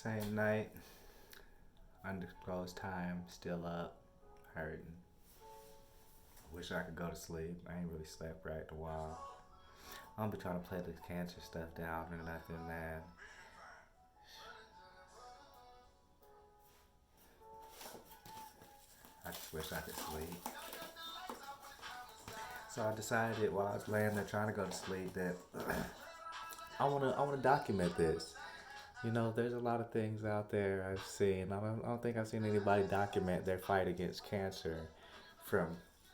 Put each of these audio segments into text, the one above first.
Same night, undisclosed time, still up, hurting. Wish I could go to sleep. I ain't really slept right in a while. I'm be trying to play this cancer stuff down and nothing, man. I just wish I could sleep. So I decided while I was laying there trying to go to sleep that I wanna document this. You know, there's a lot of things out there I've seen. I don't think I've seen anybody document their fight against cancer from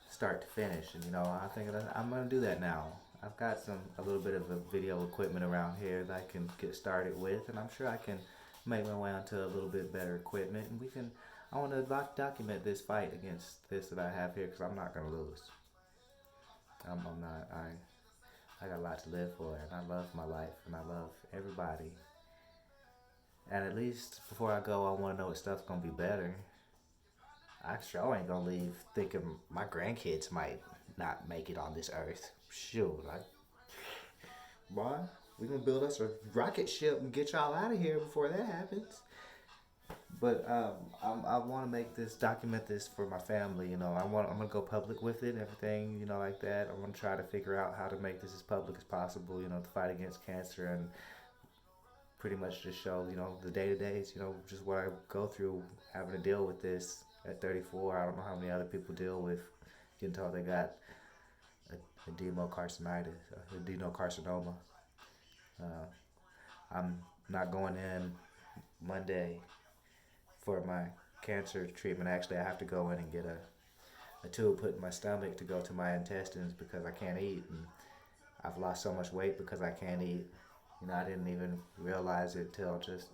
start to finish. And I think that I'm gonna do that now. I've got a little bit of a video equipment around here that I can get started with, and I'm sure I can make my way onto a little bit better equipment, and we can. I want to document this fight against this that I have here because I'm not gonna lose. I'm not. I got a lot to live for, and I love my life, and I love everybody. And at least before I go, I want to know what stuff's gonna be better. I sure ain't gonna leave thinking my grandkids might not make it on this earth. Shoot, boy, we gonna build us a rocket ship and get y'all out of here before that happens. But I want to make this, document this for my family. I'm gonna go public with it, and everything. Like that. I want to try to figure out how to make this as public as possible. The fight against cancer and pretty much just show, the day to days, just what I go through having to deal with this at 34. I don't know how many other people deal with getting told they got adenocarcinitis, adenocarcinoma. Uh, I'm not going in Monday for my cancer treatment. Actually, I have to go in and get a tube put in my stomach to go to my intestines because I can't eat. And I've lost so much weight because I can't eat. I didn't even realize it till just,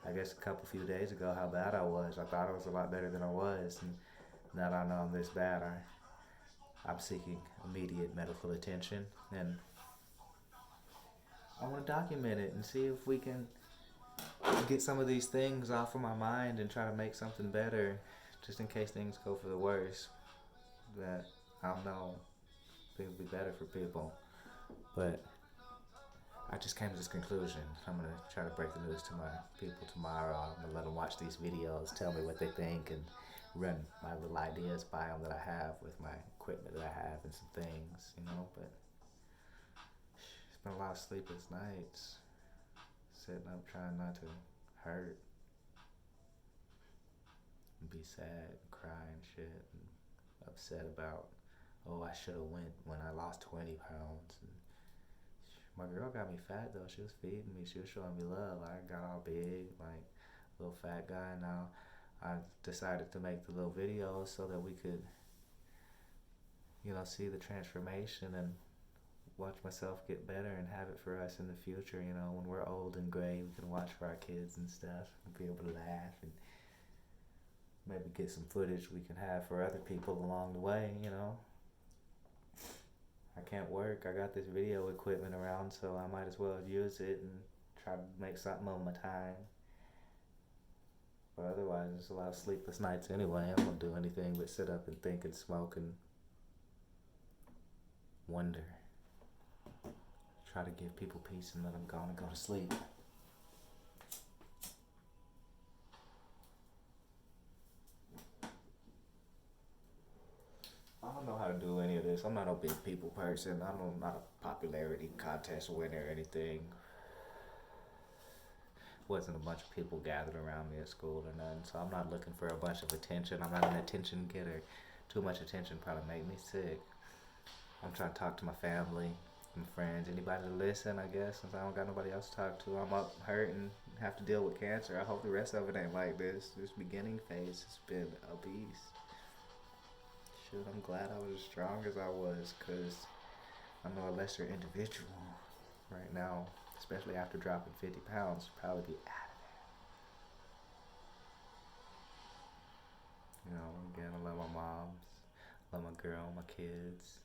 I guess, a couple few days ago how bad I was. I thought I was a lot better than I was, and now that I know I'm this bad, I'm seeking immediate medical attention, and I want to document it and see if we can get some of these things off of my mind and try to make something better, just in case things go for the worse. That I don't know, things will be better for people, but I just came to this conclusion. I'm gonna try to break the news to my people tomorrow. I'm gonna let them watch these videos, tell me what they think, and run my little ideas by them that I have with my equipment that I have and some things. But it's been a lot of sleepless nights, sitting up trying not to hurt and be sad and cry and shit and upset about, oh, I should have went when I lost 20 pounds. And my girl got me fat though. She was feeding me. She was showing me love. I got all big, like little fat guy. Now I decided to make the little videos so that we could, see the transformation and watch myself get better and have it for us in the future. When we're old and gray, we can watch for our kids and stuff and be able to laugh and maybe get some footage we can have for other people along the way. I can't work. I got this video equipment around, so I might as well use it and try to make something on my time. But otherwise, it's a lot of sleepless nights anyway. I don't do anything but sit up and think and smoke and wonder. Try to give people peace and let them go and go to sleep. I don't know how to do any of this. I'm not a big people person. I'm not a popularity contest winner or anything. Wasn't a bunch of people gathered around me at school or nothing, so I'm not looking for a bunch of attention. I'm not an attention getter. Too much attention probably make me sick. I'm trying to talk to my family, my friends, anybody to listen, I guess, since I don't got nobody else to talk to. I'm up hurting, have to deal with cancer. I hope the rest of it ain't like this. This beginning phase has been a beast. Shoot, I'm glad I was as strong as I was, because I'm a lesser individual right now, especially after dropping 50 pounds. Probably be out of there. Again, I love my moms, love my girl, my kids.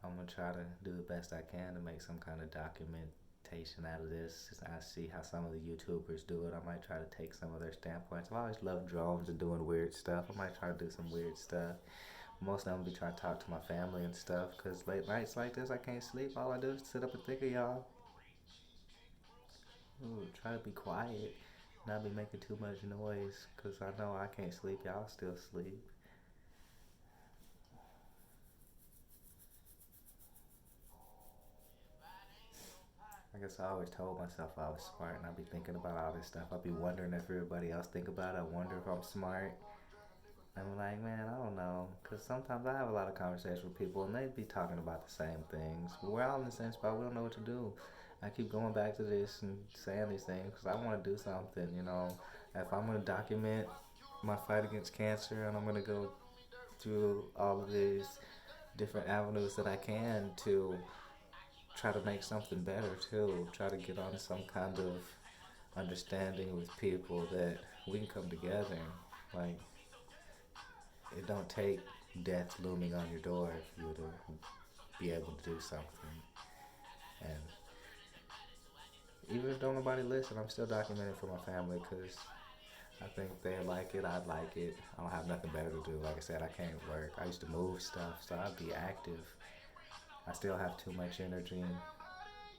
I'm gonna try to do the best I can to make some kind of documentation out of this. I see how some of the YouTubers do it. I might try to take some of their standpoints. I've always loved drones and doing weird stuff. I might try to do some weird stuff. Most of them be trying to talk to my family and stuff, because late nights like this, I can't sleep. All I do is sit up and think of y'all. try to be quiet, not be making too much noise, cause I know I can't sleep. Y'all still sleep. I guess I always told myself I was smart, and I'd be thinking about all this stuff. I'd be wondering if everybody else think about it. I wonder if I'm smart. I'm like, man, I don't know. Because sometimes I have a lot of conversations with people and they be talking about the same things. We're all in the same spot. We don't know what to do. I keep going back to this and saying these things because I want to do something, you know. If I'm going to document my fight against cancer and I'm going to go through all of these different avenues that I can to try to make something better too. Try to get on some kind of understanding with people that we can come together. Like, it don't take death looming on your door for you to be able to do something. And even if don't nobody listen, I'm still documenting for my family because I think they like it. I'd like it. I don't have nothing better to do. Like I said, I can't work. I used to move stuff, so I'd be active. I still have too much energy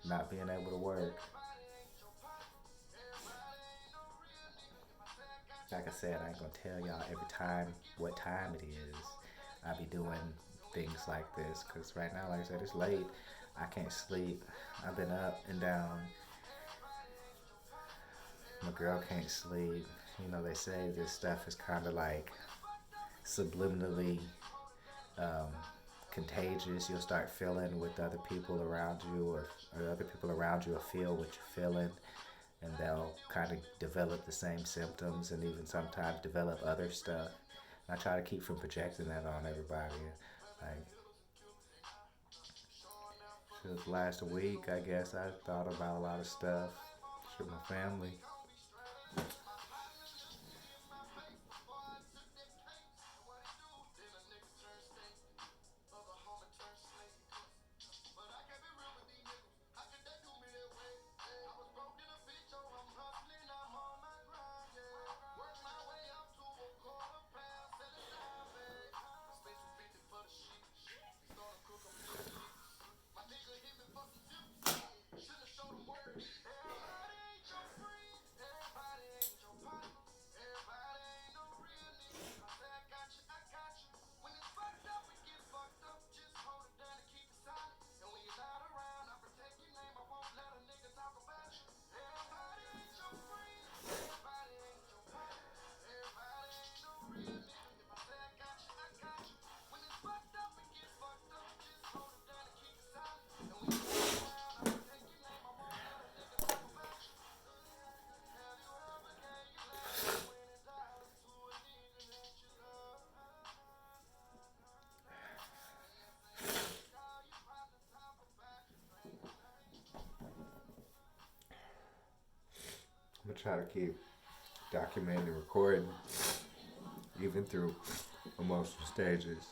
not being able to work. Like I said, I ain't gonna tell y'all every time what time it is. I be doing things like this because right now, like I said, it's late. I can't sleep. I've been up and down. My girl can't sleep. You know, they say this stuff is kind of like subliminally um, contagious. You'll start feeling with other people around you, or other people around you will feel what you're feeling, and they'll kind of develop the same symptoms and even sometimes develop other stuff. And I try to keep from projecting that on everybody. Like, for the last week, I guess I thought about a lot of stuff with my family. I'm gonna try to keep documenting and recording, even through emotional stages,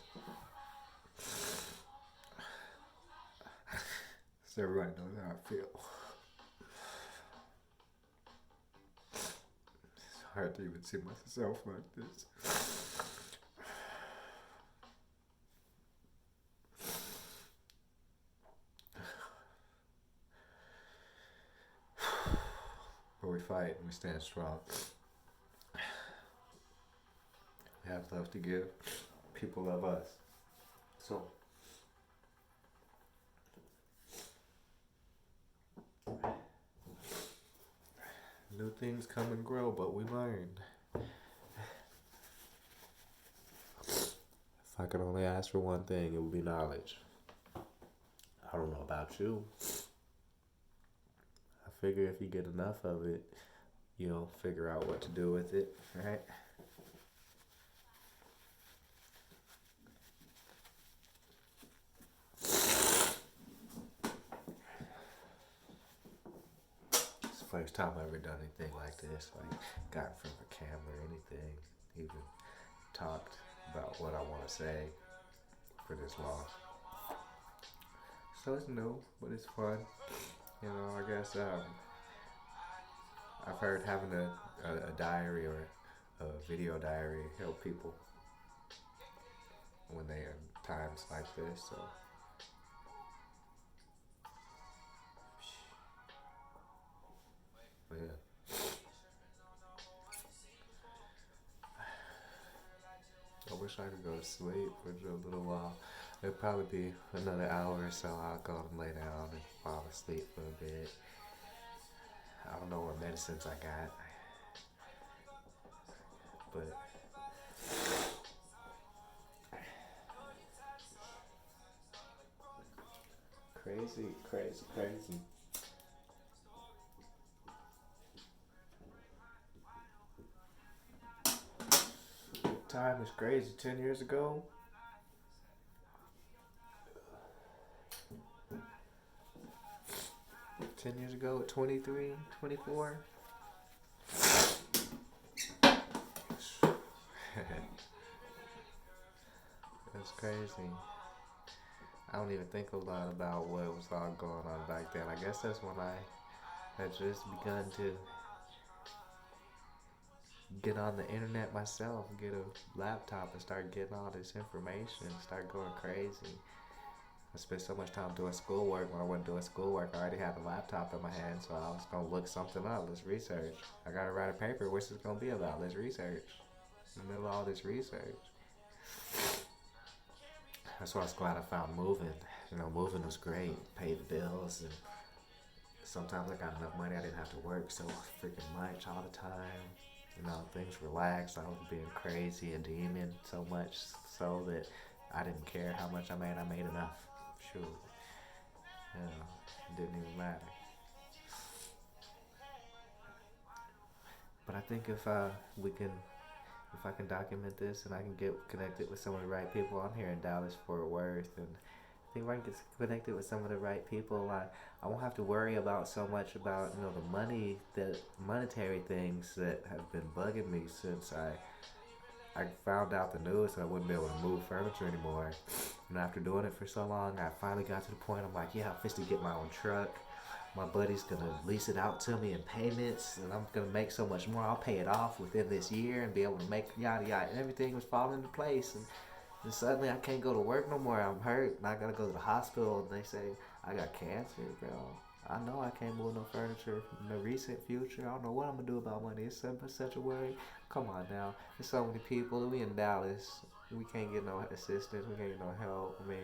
so everybody knows how I feel. It's hard to even see myself like this. But we fight and we stand strong. We have love to give. People love us. So, new things come and grow, but we learn. If I could only ask for one thing, it would be knowledge. I don't know about you. I figure if you get enough of it, you'll figure out what to do with it, right? It's the first time I've ever done anything like this, like got in front of a camera or anything, even talked about what I want to say for this long. So it's new, but it's fun. You know, I guess I've heard having a diary or a video diary help people when they are in times like this. So wish I could go to sleep for a little while. It'll probably be another hour or so. I'll go and lay down and fall asleep for a bit. I don't know what medicines I got, but crazy, crazy, crazy. Time is crazy. 10 years ago, 10 years ago, 23, 24. That's crazy. I don't even think a lot about what was all going on back then. I guess that's when I had just begun to get on the internet myself, get a laptop and start getting all this information, start going crazy. I spent so much time doing schoolwork. When I wasn't doing schoolwork, I already had the laptop in my hand, so I was gonna look something up. Let's research. I gotta write a paper. What's this gonna be about? Let's research. In the middle of all this research, that's why I was glad I found moving. Moving was great. Paid the bills, and sometimes I got enough money I didn't have to work so freaking much all the time. Things relaxed. I was being crazy and demon so much so that I didn't care how much I made. I made enough. Shoot. It didn't even matter. But I think if I can document this and I can get connected with some of the right people, I'm here in Dallas, Fort Worth, and I think if I can get connected with some of the right people, I won't have to worry about so much about the monetary things that have been bugging me since I found out the news that I wouldn't be able to move furniture anymore. And after doing it for so long, I finally got to the point I'm like, yeah, I'm fixing to get my own truck. My buddy's gonna lease it out to me in payments, and I'm gonna make so much more. I'll pay it off within this year and be able to make yada yada. And everything was falling into place, and suddenly I can't go to work no more. I'm hurt, and I gotta go to the hospital. And they say I got cancer, bro. I know I can't move no furniture in the recent future. I don't know what I'm gonna do about money. It's such a worry. Come on now, there's so many people. We in Dallas. We can't get no assistance. We can't get no help. I mean,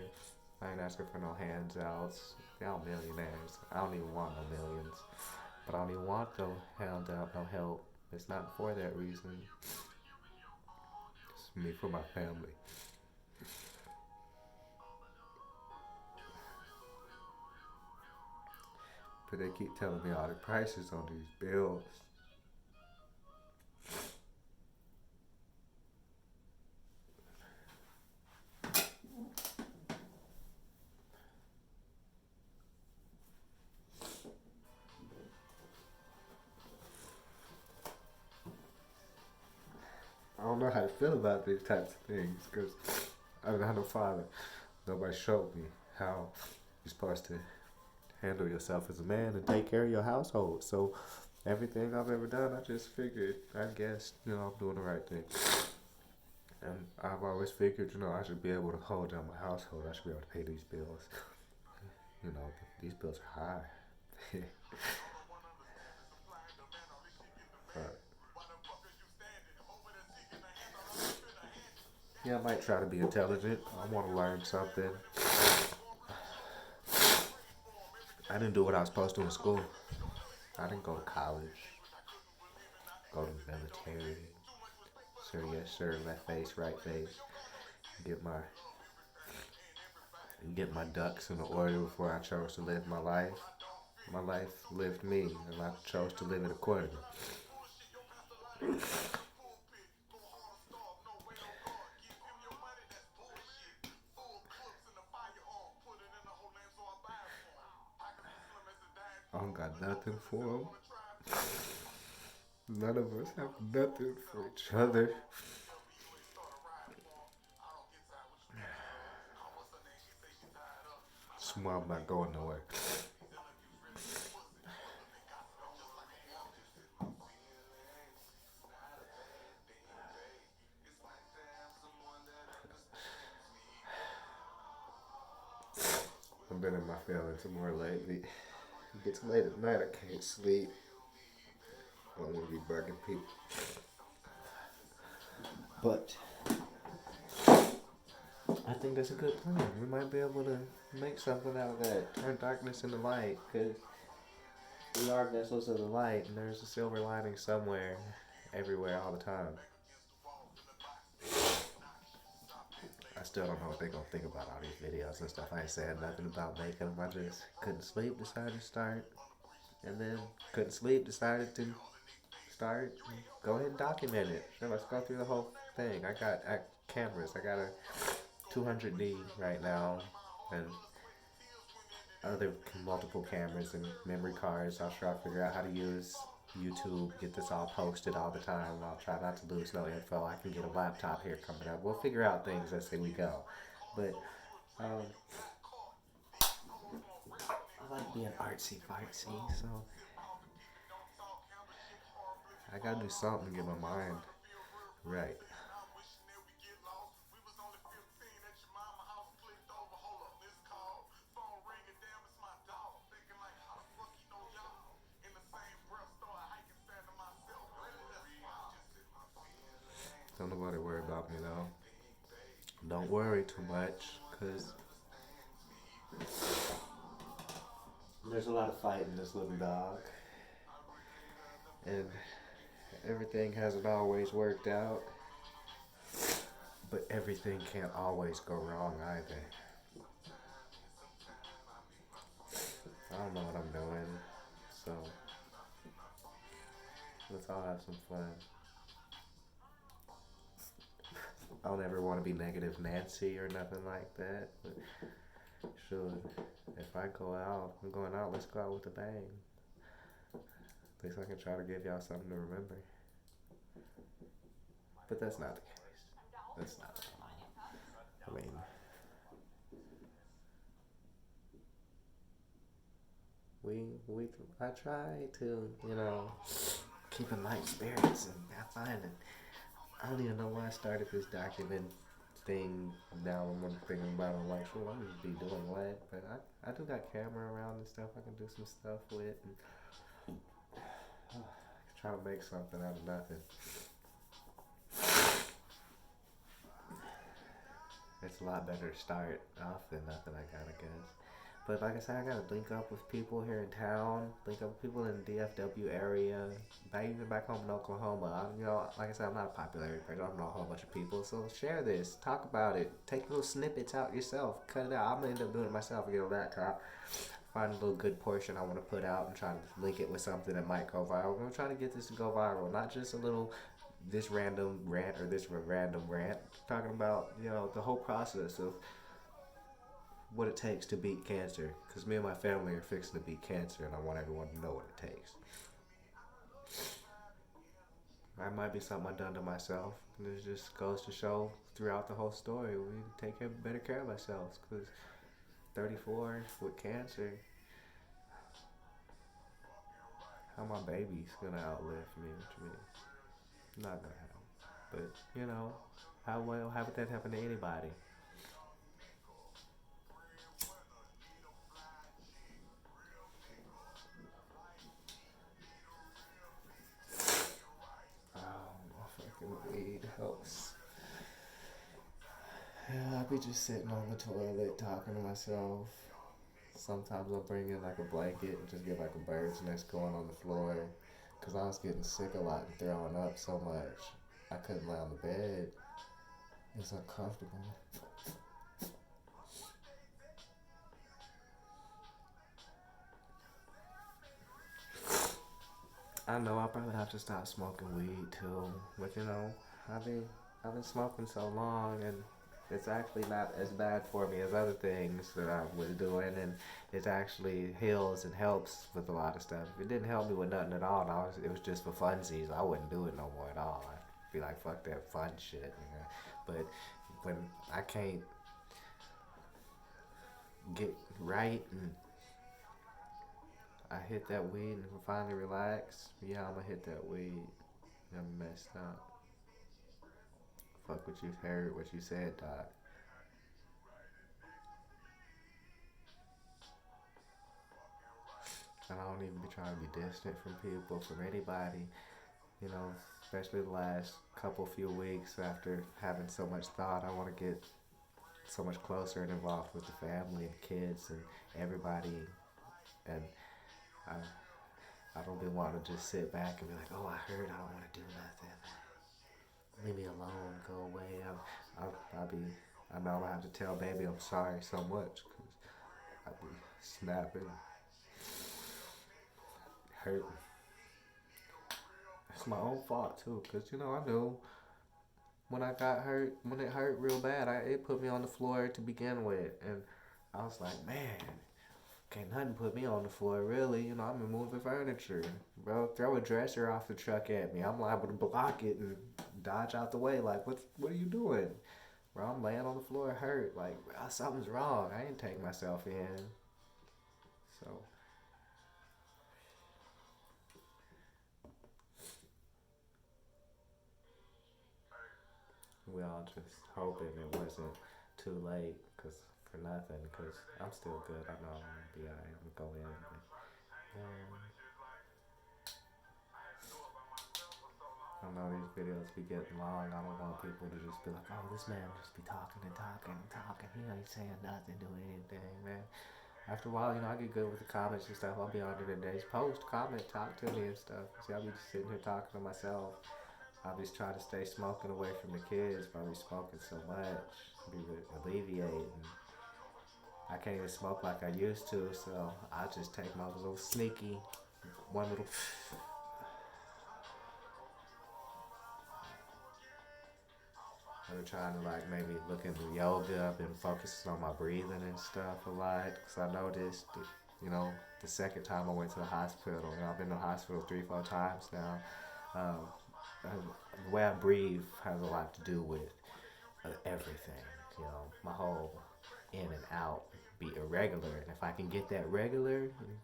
I ain't asking for no handouts. Y'all millionaires. I don't even want no millions. But I don't even want no handout, no help. It's not for that reason. It's me for my family. But they keep telling me all the prices on these bills. I don't know how to feel about these types of things because I don't have no father. Nobody showed me how you're supposed to handle yourself as a man and take care of your household. So everything I've ever done, I just figured, I guess, I'm doing the right thing. And I've always figured, I should be able to hold down my household. I should be able to pay these bills. You know, these bills are high. But yeah, I might try to be intelligent. I want to learn something. I didn't do what I was supposed to in school. I didn't go to college, go to the military. Sir, yes, sir, left face, right face. Get my get my ducks in order before I chose to live my life. My life lived me, and I chose to live it accordingly. I don't got nothing for them. None of us have nothing for each other. That's why I'm not going nowhere. I've been in my feelings more lately. It gets late at night, I can't sleep. I don't want to be bugging people. But I think that's a good plan. We might be able to make something out of that. Turn darkness into light, because we are vessels of the light, and there's a silver lining somewhere, everywhere, all the time. I still don't know what they're gonna think about all these videos and stuff. I ain't saying nothing about making them. I just couldn't sleep, decided to start, and then couldn't sleep, decided to start. Go ahead and document it. Sure, let's go through the whole thing. I cameras. I got a 200D right now, and other multiple cameras and memory cards. I'll try to figure out how to use YouTube, get this all posted all the time. I'll try not to lose no info. I can get a laptop here coming up. We'll figure out things as we go. But um, I like being artsy fartsy, so I gotta do something to get my mind right. Don't nobody worry about me though. Don't worry too much, cause there's a lot of fight in this little dog, and everything hasn't always worked out. But everything can't always go wrong either. I don't know what I'm doing, so let's all have some fun. I don't ever want to be negative Nancy or nothing like that. But sure, if I go out, I'm going out. Let's go out with a bang. At least I can try to give y'all something to remember. But that's not the case. That's not. I mean, we I try to, keep in light spirits, and I find it. I don't even know why I started this document thing. Now I'm thinking about it, I'm like, sure, I'm gonna be doing what? But I do got camera around and stuff. I can do some stuff with, and try to make something out of nothing. It's a lot better to start off than nothing, I guess. But like I said, I gotta link up with people here in town, link up with people in the DFW area, even back home in Oklahoma. Like I said, I'm not a popularity person. I don't know a whole bunch of people. So share this, talk about it, take little snippets out yourself, cut it out. I'm gonna end up doing it myself and get a laptop. Find a little good portion I want to put out and try to link it with something that might go viral. I'm trying to get this to go viral, not just a little this random rant or this random rant. Talking about the whole process of what it takes to beat cancer, because me and my family are fixing to beat cancer, and I want everyone to know what it takes. That might be something I've done to myself, and it just goes to show throughout the whole story we take better care of ourselves, because 34 with cancer, how my baby's gonna outlive me, which means not gonna happen. But how would that happen to anybody? Weed helps. Yeah, I'll be just sitting on the toilet talking to myself. Sometimes I'll bring in like a blanket and just get like a bird's nest going on the floor. Because I was getting sick a lot and throwing up so much. I couldn't lay on the bed. It's uncomfortable. I know I'll probably have to stop smoking weed too. But I've been smoking so long, and it's actually not as bad for me as other things that I was doing, and it actually heals and helps with a lot of stuff. If it didn't help me with nothing at all, it was just for funsies, I wouldn't do it no more at all. I'd be like, fuck that fun shit. But when I can't get right and I hit that weed and finally relax, yeah, I'm gonna hit that weed. I'm messed up. Fuck what you heard, what you said, Doc. And I don't even be trying to be distant from people, from anybody, especially the last few weeks after having so much thought. I want to get so much closer and involved with the family and kids and everybody. And I, I don't be wanting to just sit back and be like, oh, I heard, I don't want to do nothing. Leave me alone, go away. I'll be, I know I'm gonna have to tell baby I'm sorry so much because I be snapping, hurting. It's my own fault too, because I knew when I got hurt, when it hurt real bad, it put me on the floor to begin with. And I was like, man, can't nothing put me on the floor, really. I'm moving furniture. Bro, throw a dresser off the truck at me. I'm liable to block it and dodge out the way. Like, what are you doing? Bro, I'm laying on the floor hurt. Like, something's wrong. I didn't take myself in. So, we all just hoping it wasn't too late for nothing. Because I'm still good. I know I'm going to be alright. I'm going to go in. I know these videos be getting long. I don't want people to just be like, oh, this man just be talking and talking and talking. He ain't saying nothing, doing anything, man. After a while, I get good with the comments and stuff. I'll be on the days post, comment, talk to me and stuff. See, I'll be just sitting here talking to myself. I'll be trying to stay smoking away from the kids, but I'll be smoking so much. Be alleviating. I can't even smoke like I used to, so I just take my little sneaky, one little. I'm trying to maybe look into yoga. I've been focusing on my breathing and stuff a lot because I noticed, the second time I went to the hospital. I've been to the hospital 3-4 times now. The way I breathe has a lot to do with everything. My whole in and out be irregular, and if I can get that regular, and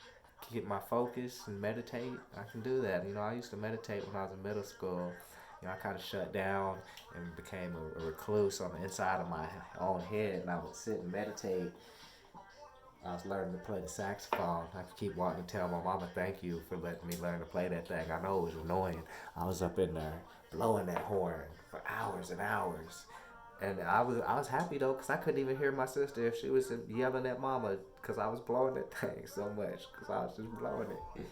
get my focus and meditate, I can do that. I used to meditate when I was in middle school. I kind of shut down and became a recluse on the inside of my own head, and I would sit and meditate. I was learning to play the saxophone. I keep wanting to tell my mama thank you for letting me learn to play that thing. I know it was annoying. I was up in there blowing that horn for hours and hours. And I was happy though, because I couldn't even hear my sister if she was yelling at mama because I was blowing that thing so much because I was just blowing it.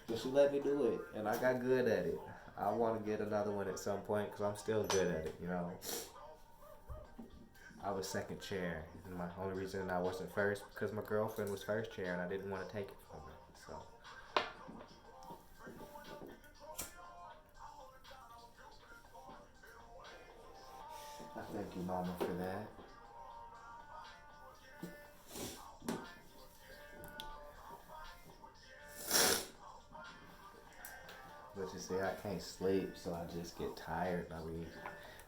But she let me do it, and I got good at it. I want to get another one at some point because I'm still good at it, I was second chair. And my only reason I wasn't first because my girlfriend was first chair and I didn't want to take it from her. So I thank you, mama, for that. But you see, I can't sleep, so I just get tired. I mean,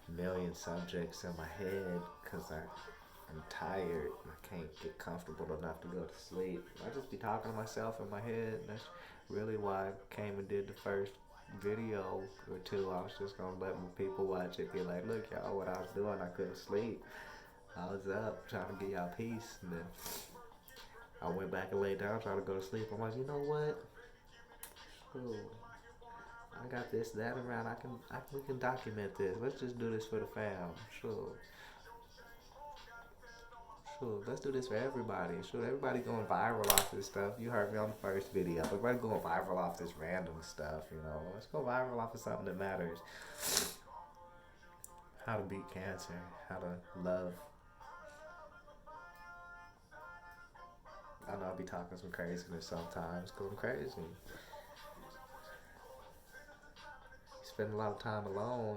a million subjects in my head because I'm tired. I can't get comfortable enough to go to sleep. I just be talking to myself in my head, and that's really why I came and did the first video or two. I was just gonna let people watch it, be like, look, y'all, what I was doing. I couldn't sleep. I was up trying to get y'all peace, and then I went back and laid down trying to go to sleep. I'm like, you know what? Ooh, I got this, that around. We can document this. Let's just do this for the fam. Sure. Let's do this for everybody. Everybody going viral off this stuff. You heard me on the first video. Everybody going viral off this random stuff, Let's go viral off of something that matters. How to beat cancer. How to love. I know I'll be talking some craziness sometimes. Going crazy. Spend a lot of time alone.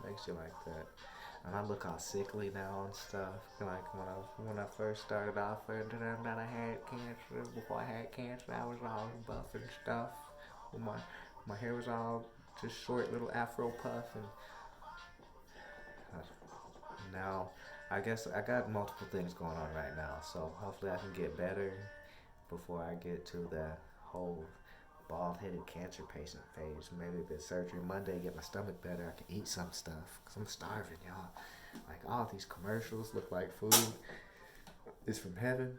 Makes you like that. And I look all sickly now and stuff. Like when I first started off, that I had cancer. Before I had cancer, I was all buff and stuff. My hair was all just short, little afro puff, and now I guess I got multiple things going on right now. So hopefully I can get better before I get to the whole bald-headed cancer patient phase. Maybe the surgery Monday, get my stomach better. I can eat some stuff because I'm starving, y'all. Like all these commercials look like food is from heaven.